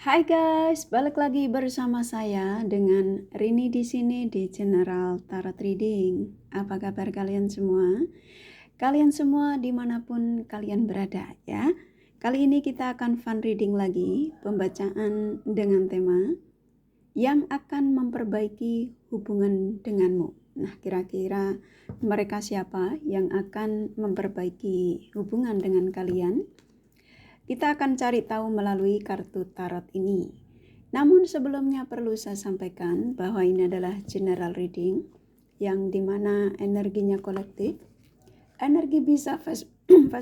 Hai guys, balik lagi bersama saya dengan Rini di sini di General Tarot Reading. Apa kabar kalian semua? Kalian semua dimanapun kalian berada ya. Kali ini kita akan fun reading lagi, pembacaan dengan tema yang akan memperbaiki hubungan denganmu. Nah, kira-kira mereka siapa yang akan memperbaiki hubungan dengan kalian? Kita akan cari tahu melalui kartu tarot ini. Namun sebelumnya perlu saya sampaikan bahwa ini adalah general reading yang dimana energinya kolektif. Energi bisa fast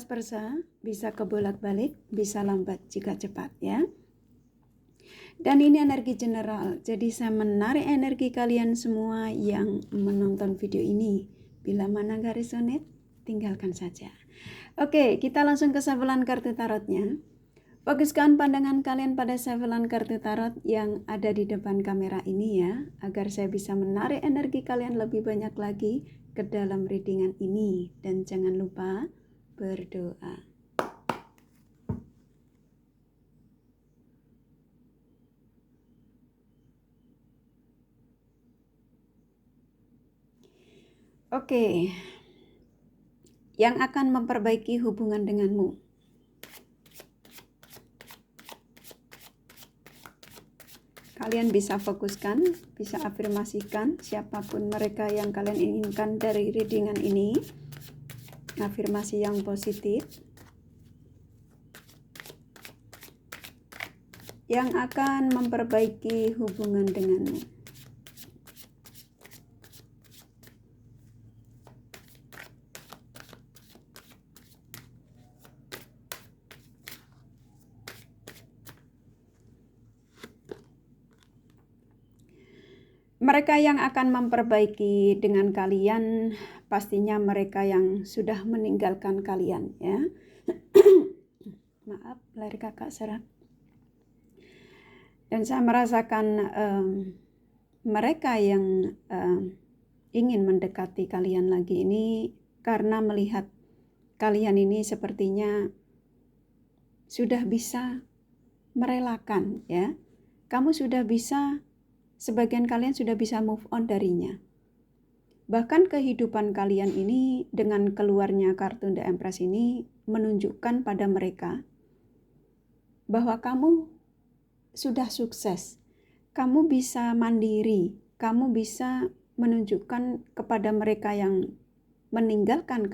versa, bisa kebolak-balik, bisa lambat jika cepat ya. Dan ini energi general, jadi saya menarik energi kalian semua yang menonton video ini. Bila mana gak resonate, tinggalkan saja. Oke, kita langsung ke sebelan kartu tarotnya. Fokuskan pandangan kalian pada sebelan kartu tarot yang ada di depan kamera ini ya, agar saya bisa menarik energi kalian lebih banyak lagi ke dalam readingan ini. Dan jangan lupa berdoa. Oke, yang akan memperbaiki hubungan denganmu. Kalian bisa fokuskan, bisa afirmasikan siapapun mereka yang kalian inginkan dari readingan ini. Afirmasi yang positif yang akan memperbaiki hubungan denganmu. Mereka yang akan memperbaiki dengan kalian pastinya mereka yang sudah meninggalkan kalian ya. Maaf, lahir kakak serak. Dan saya merasakan mereka yang ingin mendekati kalian lagi ini karena melihat kalian ini sepertinya sudah bisa merelakan ya. Kamu sudah bisa, sebagian kalian sudah bisa move on darinya. Bahkan kehidupan kalian ini dengan keluarnya kartu The Empress ini menunjukkan pada mereka bahwa kamu sudah sukses. Kamu bisa mandiri, kamu bisa menunjukkan kepada mereka yang meninggalkan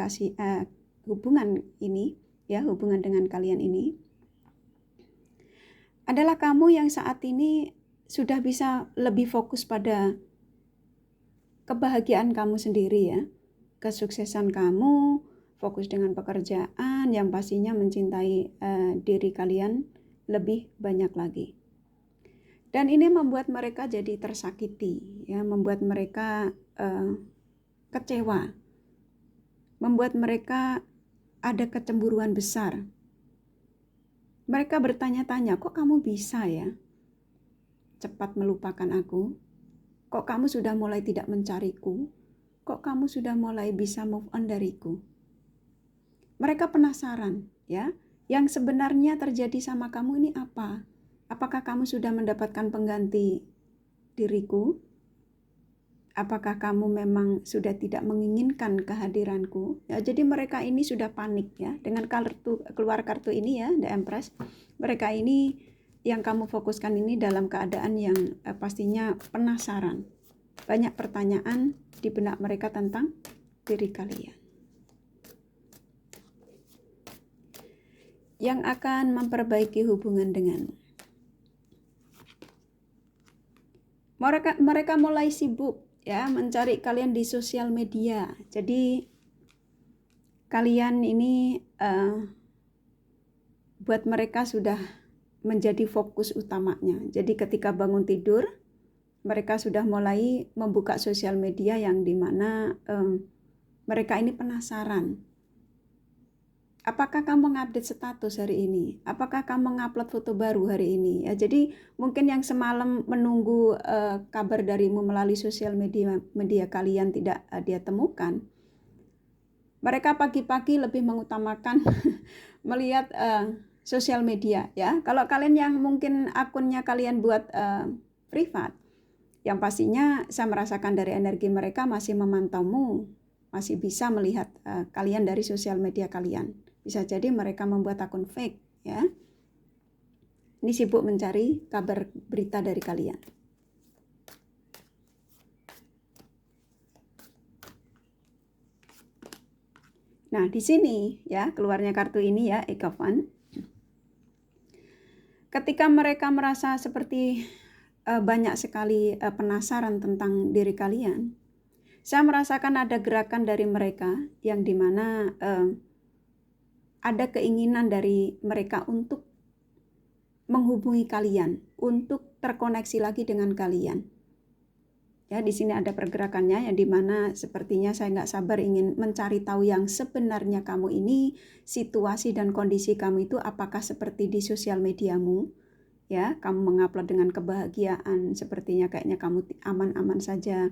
hubungan ini, ya, hubungan dengan kalian ini, adalah kamu yang saat ini sudah bisa lebih fokus pada kebahagiaan kamu sendiri ya, kesuksesan kamu, fokus dengan pekerjaan yang pastinya mencintai diri kalian lebih banyak lagi. Dan ini membuat mereka jadi tersakiti, ya, membuat mereka kecewa, membuat mereka ada kecemburuan besar. Mereka bertanya-tanya, kok kamu bisa ya cepat melupakan aku? Kok kamu sudah mulai tidak mencariku? Kok kamu sudah mulai bisa move on dariku? Mereka penasaran ya, yang sebenarnya terjadi sama kamu ini apa? Apakah kamu sudah mendapatkan pengganti diriku? Apakah kamu memang sudah tidak menginginkan kehadiranku? Ya, jadi mereka ini sudah panik ya dengan keluar kartu ini ya, The Empress. Mereka ini yang kamu fokuskan ini dalam keadaan yang pastinya penasaran. Banyak pertanyaan di benak mereka tentang diri kalian. Yang akan memperbaiki hubungan denganmu. Mereka mulai sibuk ya mencari kalian di sosial media. Jadi kalian ini buat mereka sudah menjadi fokus utamanya. Jadi ketika bangun tidur, mereka sudah mulai membuka sosial media yang dimana mereka ini penasaran. Apakah kamu mengupdate status hari ini? Apakah kamu mengupload foto baru hari ini? Ya, jadi mungkin yang semalam menunggu kabar darimu melalui sosial media kalian tidak dia temukan. Mereka pagi-pagi lebih mengutamakan melihat sosial media ya. Kalau kalian yang mungkin akunnya kalian buat privat, yang pastinya saya merasakan dari energi mereka masih memantaumu, masih bisa melihat kalian dari sosial media kalian. Bisa jadi mereka membuat akun fake ya. Ini sibuk mencari kabar berita dari kalian. Nah, di sini ya keluarnya kartu ini ya, Eight of Wands. Ketika mereka merasa seperti banyak sekali penasaran tentang diri kalian, saya merasakan ada gerakan dari mereka yang dimana ada keinginan dari mereka untuk menghubungi kalian, untuk terkoneksi lagi dengan kalian. Ya, di sini ada pergerakannya yang dimana sepertinya saya nggak sabar ingin mencari tahu yang sebenarnya kamu ini, situasi dan kondisi kamu itu apakah seperti di sosial mediamu, ya, kamu mengupload dengan kebahagiaan, sepertinya kayaknya kamu aman-aman saja,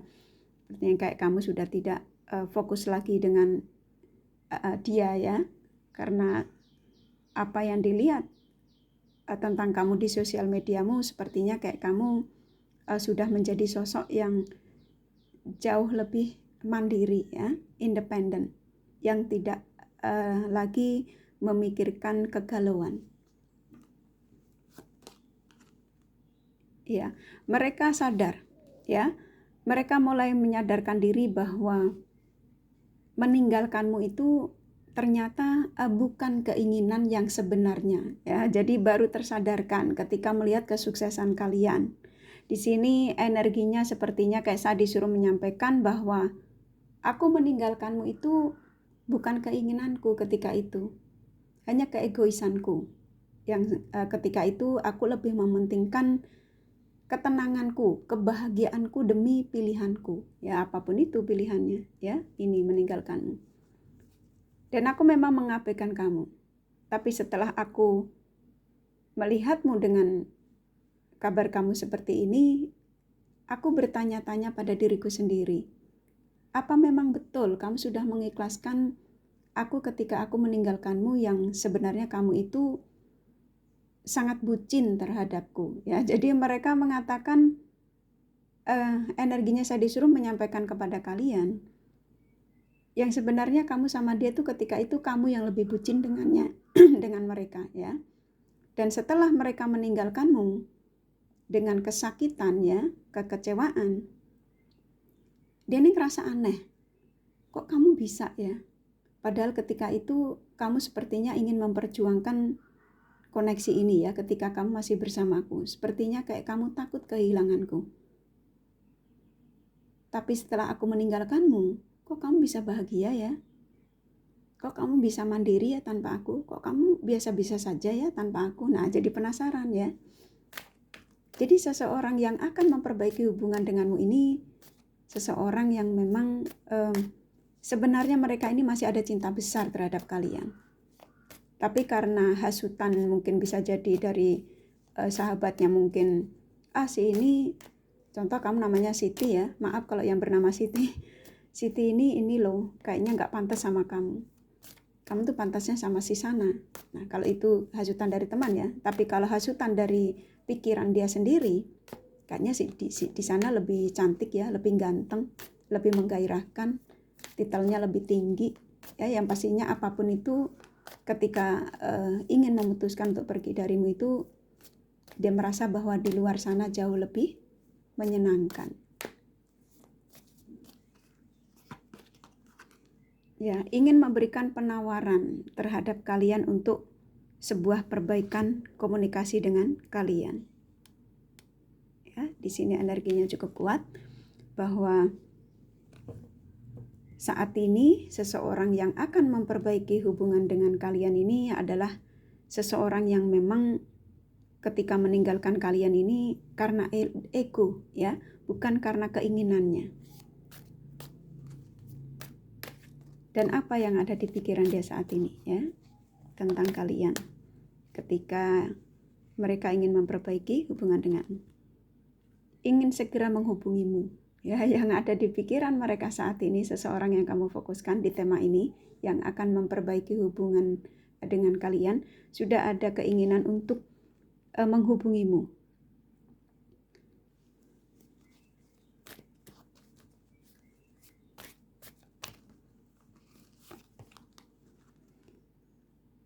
sepertinya kayak kamu sudah tidak fokus lagi dengan dia ya, karena apa yang dilihat tentang kamu di sosial mediamu sepertinya kayak kamu sudah menjadi sosok yang jauh lebih mandiri ya, independen, yang tidak lagi memikirkan kegalauan. Ya, mereka sadar ya. Mereka mulai menyadarkan diri bahwa meninggalkanmu itu ternyata bukan keinginan yang sebenarnya ya. Jadi baru tersadarkan ketika melihat kesuksesan kalian. Di sini energinya sepertinya kayak saya disuruh menyampaikan bahwa aku meninggalkanmu itu bukan keinginanku ketika itu, hanya keegoisanku. Yang ketika itu aku lebih mementingkan ketenanganku, kebahagiaanku demi pilihanku. Ya apapun itu pilihannya ya, ini meninggalkanmu. Dan aku memang mengabaikan kamu. Tapi setelah aku melihatmu dengan kabar kamu seperti ini, aku bertanya-tanya pada diriku sendiri, apa memang betul kamu sudah mengikhlaskan aku ketika aku meninggalkanmu yang sebenarnya kamu itu sangat bucin terhadapku ya. Jadi mereka mengatakan energinya saya disuruh menyampaikan kepada kalian yang sebenarnya kamu sama dia tuh ketika itu kamu yang lebih bucin dengannya dengan mereka ya. Dan setelah mereka meninggalkanmu dengan kesakitan ya, kekecewaan, dia ini ngerasa aneh, kok kamu bisa ya, padahal ketika itu kamu sepertinya ingin memperjuangkan koneksi ini ya, ketika kamu masih bersamaku, sepertinya kayak kamu takut kehilanganku. Tapi setelah aku meninggalkanmu, kok kamu bisa bahagia ya, kok kamu bisa mandiri ya tanpa aku, kok kamu biasa-biasa saja ya tanpa aku. Nah, jadi penasaran ya. Jadi seseorang yang akan memperbaiki hubungan denganmu ini seseorang yang memang sebenarnya mereka ini masih ada cinta besar terhadap kalian. Tapi karena hasutan mungkin bisa jadi dari sahabatnya mungkin, si ini, contoh kamu namanya Siti ya, maaf kalau yang bernama Siti, Siti ini loh kayaknya nggak pantas sama kamu. Kamu tuh pantasnya sama si sana. Nah kalau itu hasutan dari teman ya, tapi kalau hasutan dari pikiran dia sendiri, kayaknya di sana lebih cantik ya, lebih ganteng, lebih menggairahkan, titelnya lebih tinggi ya. Yang pastinya apapun itu ketika ingin memutuskan untuk pergi darimu itu, dia merasa bahwa di luar sana jauh lebih menyenangkan. Ya, ingin memberikan penawaran terhadap kalian untuk sebuah perbaikan komunikasi dengan kalian. Ya, di sini energinya cukup kuat bahwa saat ini seseorang yang akan memperbaiki hubungan dengan kalian ini adalah seseorang yang memang ketika meninggalkan kalian ini karena ego ya, bukan karena keinginannya. Dan apa yang ada di pikiran dia saat ini ya tentang kalian ketika mereka ingin memperbaiki hubungan denganmu, ingin segera menghubungimu ya. Yang ada di pikiran mereka saat ini seseorang yang kamu fokuskan di tema ini yang akan memperbaiki hubungan dengan kalian, sudah ada keinginan untuk menghubungimu.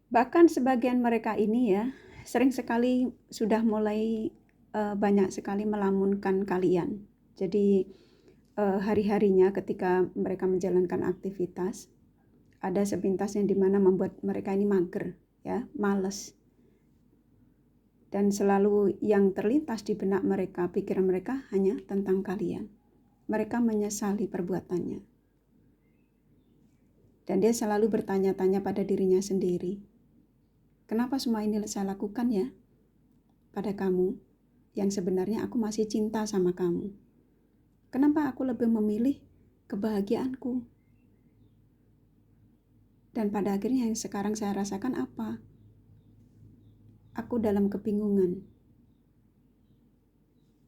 Bahkan sebagian mereka ini ya, sering sekali sudah mulai banyak sekali melamunkan kalian. Jadi hari-harinya ketika mereka menjalankan aktivitas, ada sepintas yang dimana membuat mereka ini mager, ya, malas. Dan selalu yang terlintas di benak mereka, pikiran mereka hanya tentang kalian. Mereka menyesali perbuatannya. Dan dia selalu bertanya-tanya pada dirinya sendiri, kenapa semua ini saya lakukan ya pada kamu, yang sebenarnya aku masih cinta sama kamu. Kenapa aku lebih memilih kebahagiaanku? Dan pada akhirnya yang sekarang saya rasakan apa? Aku dalam kebingungan.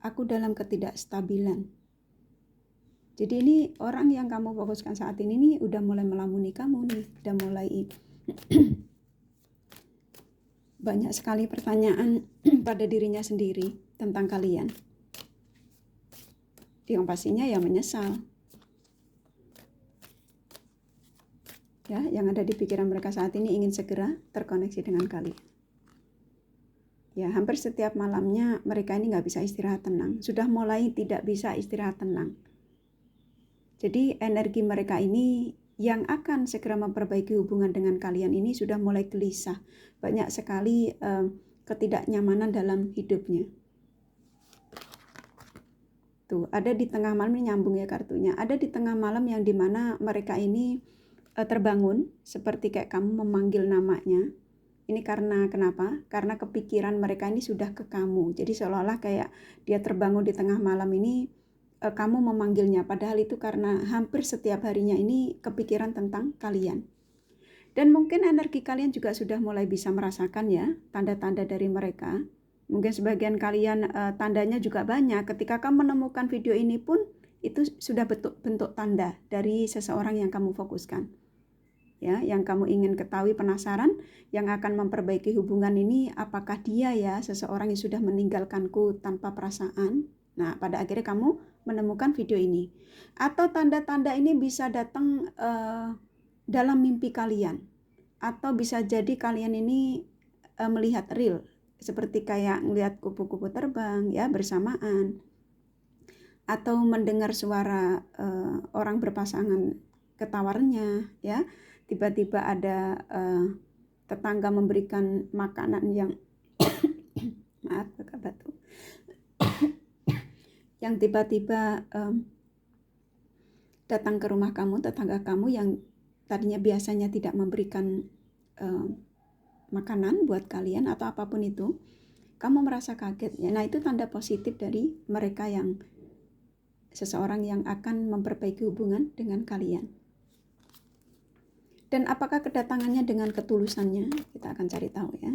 Aku dalam ketidakstabilan. Jadi ini orang yang kamu fokuskan saat ini nih udah mulai melamuni kamu nih, udah mulai banyak sekali pertanyaan pada dirinya sendiri tentang kalian. Yang pastinya ya menyesal. Ya, yang ada di pikiran mereka saat ini ingin segera terkoneksi dengan kalian. Ya, hampir setiap malamnya mereka ini nggak bisa istirahat tenang. Sudah mulai tidak bisa istirahat tenang. Jadi energi mereka ini yang akan segera memperbaiki hubungan dengan kalian ini sudah mulai gelisah. Banyak sekali ketidaknyamanan dalam hidupnya. Tuh, ada di tengah malam ini nyambung ya kartunya. Ada di tengah malam yang dimana mereka ini terbangun seperti kayak kamu memanggil namanya. Ini karena kenapa? Karena kepikiran mereka ini sudah ke kamu. Jadi seolah-olah kayak dia terbangun di tengah malam ini, kamu memanggilnya. Padahal itu karena hampir setiap harinya ini kepikiran tentang kalian. Dan mungkin energi kalian juga sudah mulai bisa merasakan ya, tanda-tanda dari mereka. Mungkin sebagian kalian tandanya juga banyak. Ketika kamu menemukan video ini pun, itu sudah bentuk tanda dari seseorang yang kamu fokuskan. Ya, yang kamu ingin ketahui, penasaran, yang akan memperbaiki hubungan ini, apakah dia ya seseorang yang sudah meninggalkanku tanpa perasaan. Nah, pada akhirnya kamu menemukan video ini. Atau tanda-tanda ini bisa datang dalam mimpi kalian, atau bisa jadi kalian ini melihat real, seperti kayak melihat kupu-kupu terbang ya bersamaan, atau mendengar suara orang berpasangan ketawarnya ya. Tiba-tiba ada tetangga memberikan makanan yang maaf kakak batuk yang tiba-tiba datang ke rumah kamu, tetangga kamu yang tadinya biasanya tidak memberikan makanan buat kalian atau apapun itu, kamu merasa kaget ya. Nah, itu tanda positif dari mereka yang seseorang yang akan memperbaiki hubungan dengan kalian. Dan apakah kedatangannya dengan ketulusannya? Kita akan cari tahu ya.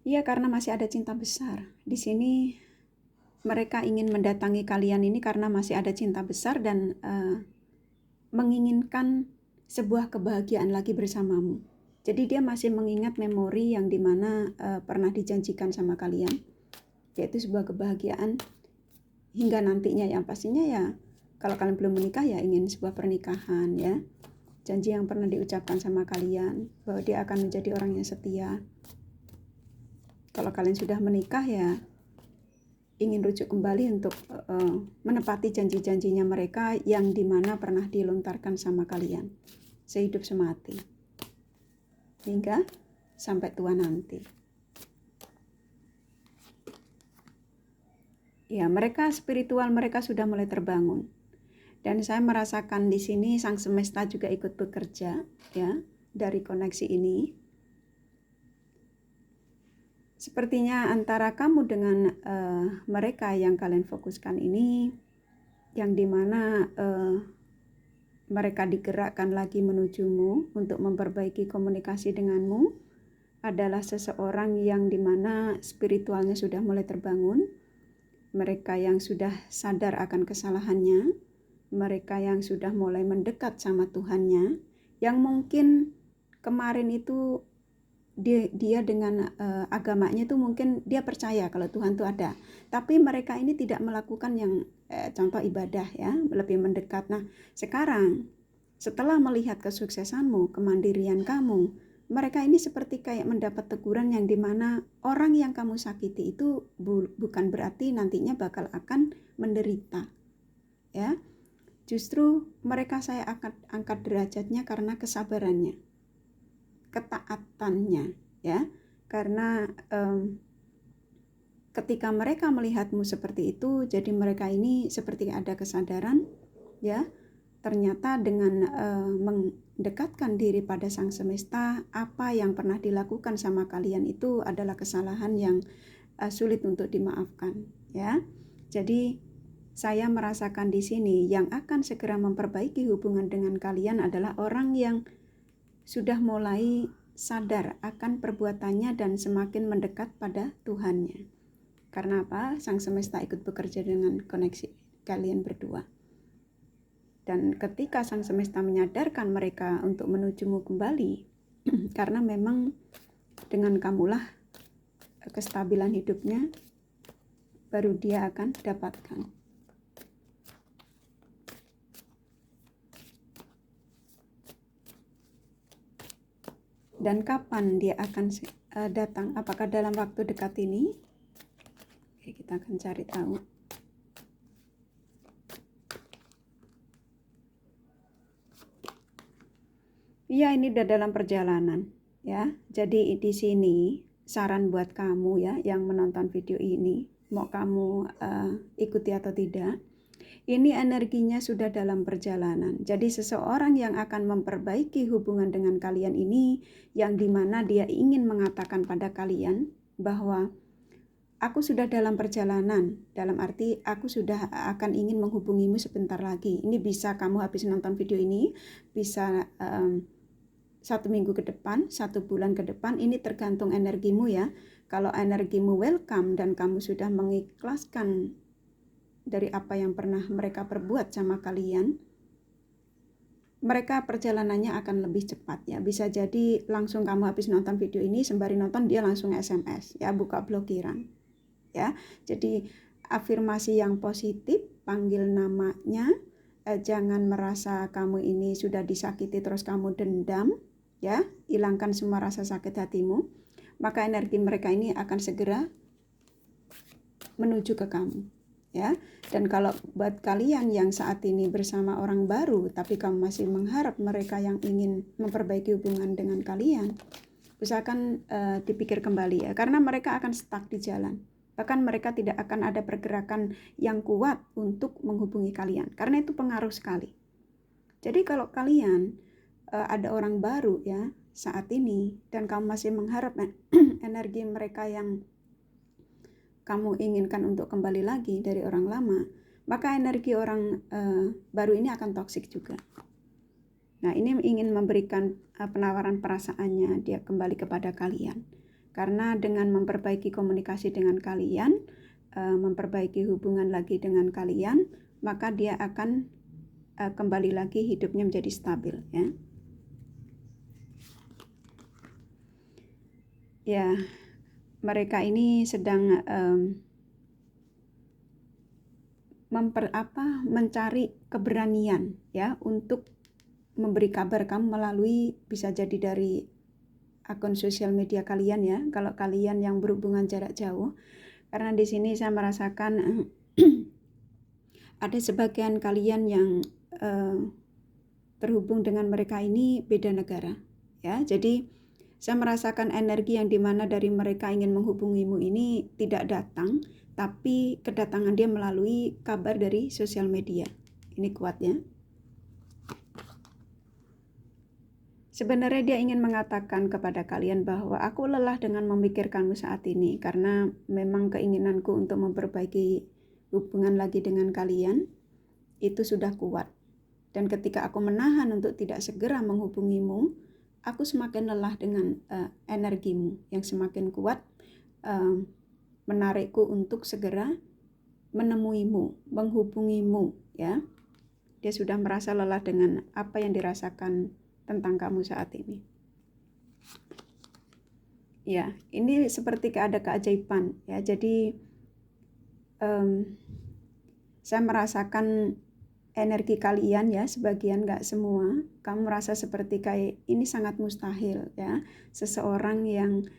Iya, karena masih ada cinta besar. Di sini mereka ingin mendatangi kalian ini karena masih ada cinta besar dan menginginkan sebuah kebahagiaan lagi bersamamu. Jadi dia masih mengingat memori yang dimana pernah dijanjikan sama kalian, yaitu sebuah kebahagiaan hingga nantinya, yang pastinya ya kalau kalian belum menikah ya ingin sebuah pernikahan ya. Janji yang pernah diucapkan sama kalian bahwa dia akan menjadi orang yang setia. Kalau kalian sudah menikah ya ingin rujuk kembali untuk menepati janji-janjinya mereka yang dimana pernah dilontarkan sama kalian sehidup semati hingga sampai tua nanti. Ya, mereka spiritual mereka sudah mulai terbangun. Dan saya merasakan di sini sang semesta juga ikut bekerja ya dari koneksi ini. Sepertinya antara kamu dengan mereka yang kalian fokuskan ini, yang dimana mereka digerakkan lagi menujumu untuk memperbaiki komunikasi denganmu, adalah seseorang yang dimana spiritualnya sudah mulai terbangun, mereka yang sudah sadar akan kesalahannya, mereka yang sudah mulai mendekat sama Tuhannya, yang mungkin kemarin itu dia dengan agamanya itu mungkin dia percaya kalau Tuhan itu ada, tapi mereka ini tidak melakukan yang contoh ibadah ya, lebih mendekat. Nah sekarang setelah melihat kesuksesanmu, kemandirian kamu, mereka ini seperti kayak mendapat teguran yang dimana orang yang kamu sakiti itu bukan berarti nantinya bakal akan menderita ya. Justru mereka saya angkat derajatnya karena kesabarannya, ketaatannya ya. Karena ketika mereka melihatmu seperti itu, jadi mereka ini seperti ada kesadaran ya, ternyata dengan mendekatkan diri pada Sang Semesta, apa yang pernah dilakukan sama kalian itu adalah kesalahan yang sulit untuk dimaafkan ya. Jadi saya merasakan di sini yang akan segera memperbaiki hubungan dengan kalian adalah orang yang sudah mulai sadar akan perbuatannya dan semakin mendekat pada Tuhannya. Karena apa? Sang Semesta ikut bekerja dengan koneksi kalian berdua. Dan ketika Sang Semesta menyadarkan mereka untuk menujumu kembali, karena memang dengan kamulah kestabilan hidupnya baru dia akan dapatkan. Dan kapan dia akan datang? Apakah dalam waktu dekat ini? Oke, kita akan cari tahu. Iya, ini udah dalam perjalanan ya. Jadi di sini saran buat kamu ya yang menonton video ini, mau kamu ikuti atau tidak, ini energinya sudah dalam perjalanan. Jadi seseorang yang akan memperbaiki hubungan dengan kalian ini, yang dimana dia ingin mengatakan pada kalian bahwa aku sudah dalam perjalanan, dalam arti aku sudah akan ingin menghubungimu sebentar lagi. Ini bisa kamu habis nonton video ini, bisa 1 minggu ke depan, 1 bulan ke depan, ini tergantung energimu ya. Kalau energimu welcome dan kamu sudah mengikhlaskan dari apa yang pernah mereka perbuat sama kalian, mereka perjalanannya akan lebih cepat ya. Bisa jadi langsung kamu habis nonton video ini, sembari nonton dia langsung SMS ya, buka blokiran ya. Jadi afirmasi yang positif, panggil namanya, jangan merasa kamu ini sudah disakiti terus kamu dendam ya, hilangkan semua rasa sakit hatimu, maka energi mereka ini akan segera menuju ke kamu ya. Dan kalau buat kalian yang saat ini bersama orang baru tapi kamu masih mengharap mereka yang ingin memperbaiki hubungan dengan kalian, usahakan dipikir kembali ya, karena mereka akan stuck di jalan. Bahkan mereka tidak akan ada pergerakan yang kuat untuk menghubungi kalian, karena itu pengaruh sekali. Jadi kalau kalian ada orang baru ya saat ini dan kamu masih mengharap energi mereka yang kamu inginkan untuk kembali lagi dari orang lama, maka energi orang baru ini akan toksik juga. Nah, ini ingin memberikan penawaran perasaannya dia kembali kepada kalian. Karena dengan memperbaiki komunikasi dengan kalian, memperbaiki hubungan lagi dengan kalian, maka dia akan kembali lagi hidupnya menjadi stabil ya. Ya, mereka ini sedang mencari keberanian ya untuk memberi kabar kamu melalui, bisa jadi dari akun sosial media kalian ya, kalau kalian yang berhubungan jarak jauh. Karena di sini saya merasakan ada sebagian kalian yang terhubung dengan mereka ini beda negara ya. Jadi saya merasakan energi yang dimana dari mereka ingin menghubungimu ini tidak datang, tapi kedatangan dia melalui kabar dari sosial media. Ini kuatnya. Sebenarnya dia ingin mengatakan kepada kalian bahwa aku lelah dengan memikirkanmu saat ini, karena memang keinginanku untuk memperbaiki hubungan lagi dengan kalian itu sudah kuat. Dan ketika aku menahan untuk tidak segera menghubungimu, aku semakin lelah dengan energimu yang semakin kuat menarikku untuk segera menemuimu, menghubungimu, ya. Dia sudah merasa lelah dengan apa yang dirasakan tentang kamu saat ini. Ya, ini seperti ada keajaiban, ya. Jadi saya merasakan energi kalian, ya, sebagian, nggak semua. Kamu merasa seperti kayak ini sangat mustahil, ya. Seseorang yang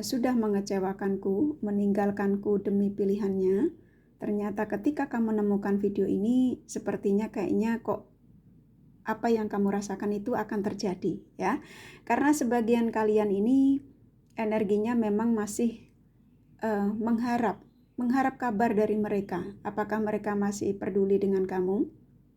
sudah mengecewakanku, meninggalkanku demi pilihannya. Ternyata ketika kamu menemukan video ini, sepertinya kayaknya kok apa yang kamu rasakan itu akan terjadi, ya. Karena sebagian kalian ini energinya memang masih mengharap kabar dari mereka. Apakah mereka masih peduli dengan kamu?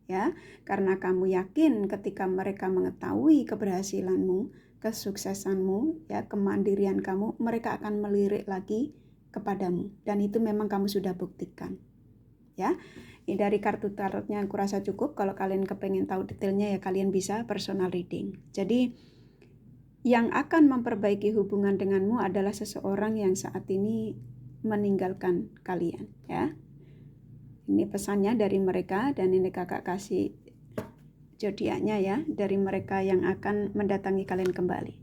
Ya, karena kamu yakin ketika mereka mengetahui keberhasilanmu, kesuksesanmu, ya, kemandirian kamu, mereka akan melirik lagi kepadamu, dan itu memang kamu sudah buktikan, ya. Ini dari kartu tarotnya aku rasa cukup. Kalau kalian kepengen tahu detailnya, ya kalian bisa personal reading. Jadi yang akan memperbaiki hubungan denganmu adalah seseorang yang saat ini meninggalkan kalian, ya. Ini pesannya dari mereka, dan ini kakak kasih zodiaknya, ya, dari mereka yang akan mendatangi kalian kembali.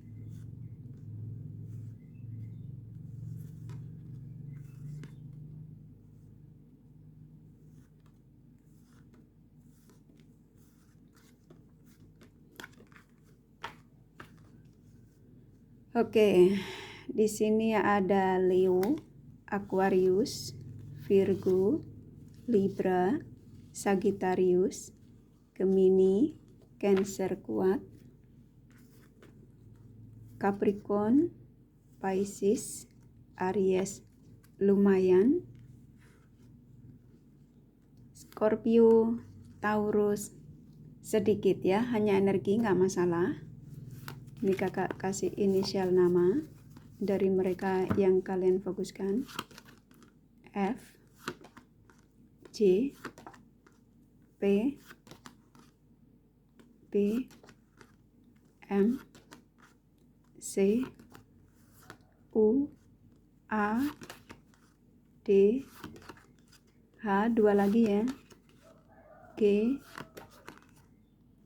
Oke, di sini ada Leo, Aquarius, Virgo, Libra, Sagittarius, Gemini, Cancer kuat, Capricorn, Pisces, Aries lumayan, Scorpio, Taurus sedikit, ya, hanya energi, nggak masalah. Ini kakak kasih inisial nama dari mereka yang kalian fokuskan. F, J, P, B, M, C, U, A, D, H, dua lagi, ya, G,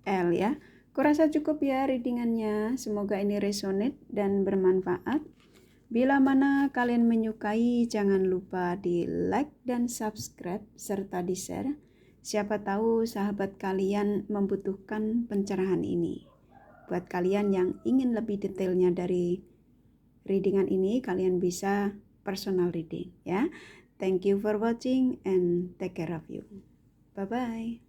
L, ya. Kurasa cukup, ya, readingannya. Semoga ini resonate dan bermanfaat. Bila mana kalian menyukai, jangan lupa di like dan subscribe serta di share. Siapa tahu sahabat kalian membutuhkan pencerahan ini. Buat kalian yang ingin lebih detailnya dari readingan ini, kalian bisa personal reading, ya. Thank you for watching and take care of you. Bye bye.